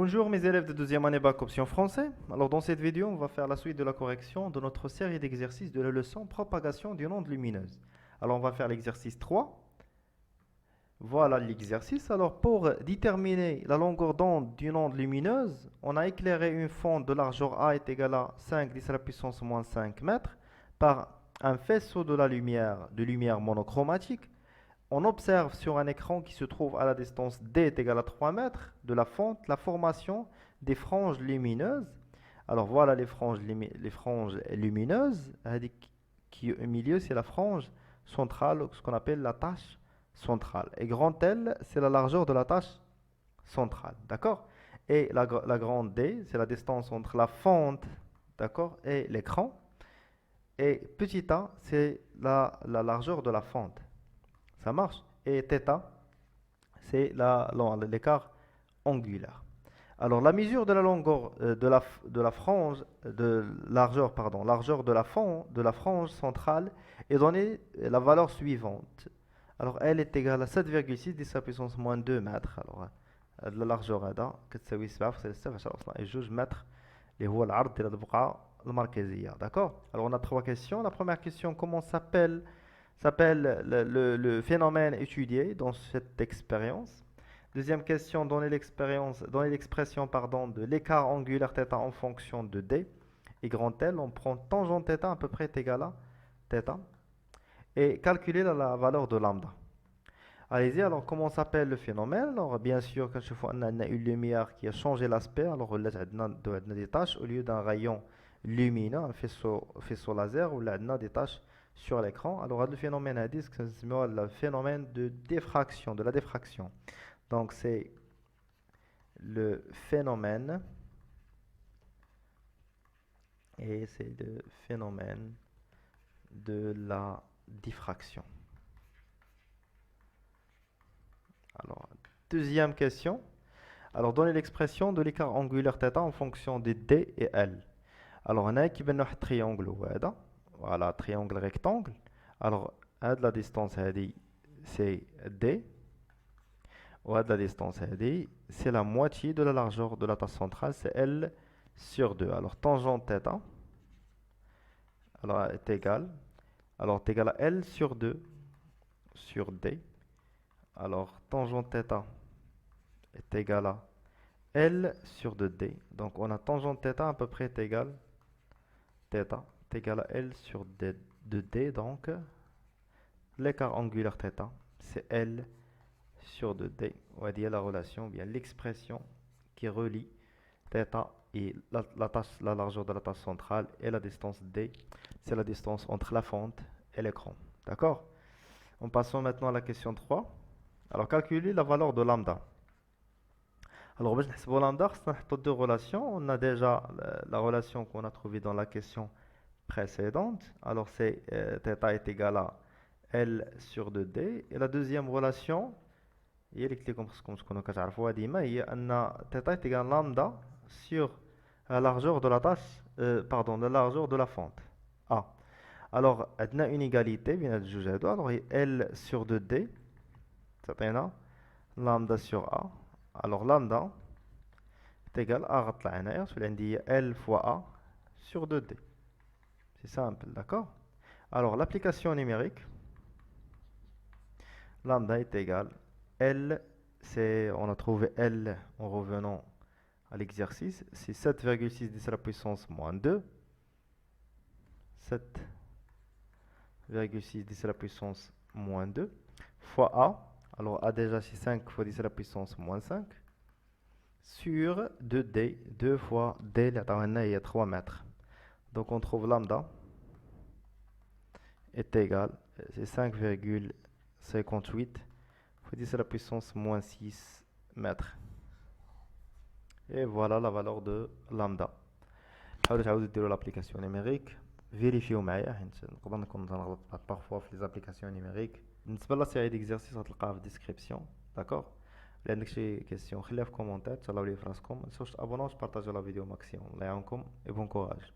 Bonjour mes élèves de deuxième année bac option français. Alors dans cette vidéo, on va faire la suite de la correction de notre série d'exercices de la leçon propagation d'une onde lumineuse. Alors on va faire l'exercice 3. Voilà l'exercice. Alors pour déterminer la longueur d'onde d'une onde lumineuse, on a éclairé une fente de largeur A est égale à 5 10 à la puissance moins 5 mètres par un faisceau de lumière monochromatique. On observe sur un écran qui se trouve à la distance D est égale à 3 mètres de la fente la formation des franges lumineuses. Alors voilà les franges lumineuses. Qui au milieu, c'est la frange centrale, ce qu'on appelle la tâche centrale. Et grand L, c'est la largeur de la tâche centrale. D'accord? Et la grande D, c'est la distance entre la fente, d'accord, et l'écran. Et petit a, c'est la largeur de la fente. Ça marche. Et θ, c'est l'écart angulaire. Alors, la mesure de la longueur de la frange, largeur de la frange centrale est donnée la valeur suivante. Alors, elle est égale à 7,6 10 à la puissance moins 2 mètres. Alors, la largeur هذا كتساوي 7.6 mètres اللي هو العرض ديال البقعة المركزية. D'accord? Alors, on a trois questions. La première question, comment s'appelle le phénomène étudié dans cette expérience. Deuxième question, donnez l'expression de l'écart angulaire θ en fonction de D et grand L. On prend tangente θ à peu près égale à θ et calculer la valeur de lambda. Allez-y, alors comment s'appelle le phénomène? Alors bien sûr, quand je vois une lumière qui a changé l'aspect, alors on a des tâches au lieu d'un rayon lumineux, un faisceau laser, ou là on a des tâches sur l'écran. Alors le phénomène à disque, c'est le phénomène de diffraction, de la diffraction. Donc c'est le phénomène et c'est le phénomène de la diffraction. Alors, deuxième question. Alors, donnez l'expression de l'écart angulaire θ en fonction de D et L. Alors, on a qui un triangle. Voilà, triangle rectangle. Alors, la distance c'est D. La distance c'est la moitié de la largeur de la tâche centrale, c'est L sur 2. Alors, tangente θ alors, est égal à L sur 2 sur D. Alors, tangente θ est égal à L sur 2D. Donc, on a tangente θ à peu près est égal à L sur 2D. Donc, l'écart angulaire θ, c'est L sur 2D. On va dire la relation, bien l'expression qui relie θ et la largeur de la tâche centrale et la distance D. C'est la distance entre la fente et l'écran. D'accord? On passe maintenant à la question 3. Alors, calculer la valeur de lambda. Alors, pour lambda, on a deux relations. On a déjà la relation qu'on a trouvée dans la question précédente. Alors, c'est θ est égal à L sur 2D. Et la deuxième relation, هي اللي كما تكونوا كتعرفوها ديما هي أن θ est égal à lambda sur la largeur de la tâche, la largeur de la fente A. Alors, on a une égalité بين هاد الجوج هادو. Alors, L sur 2D تعطينا lambda sur A. Alors, lambda est égal à غطلع هنايا تولي عندي L fois A sur 2D. C'est simple, d'accord? Alors, l'application numérique, lambda est égal L, on a trouvé L en revenant à l'exercice, c'est 7,6 10 à la puissance moins 2. 7,6 10 à la puissance moins 2 fois A. Alors A déjà c'est 5 fois 10 à la puissance moins 5 sur 2D, 2 fois D, il y a 3 mètres. Donc on trouve lambda est égal, c'est 5,58 fois 10 à la puissance moins 6 mètres. Et voilà la valeur de lambda. حاولوا تعاودوا ديروا l'application numérique. فيريفيو معايا حيت نقدر نكون تنغلط parfois في les applications numériques. بالنسبه لا série d'exercices غتلقاها في الديسكريبسيون. داكوغ اللي عندك شي كيسيون خليها في كومونتير، تهلاو لي في راسكم، ما تنساوش تابوناو وتبارطاجيو لا فيديو ماكسيموم. الله يعاونكم et bon courage.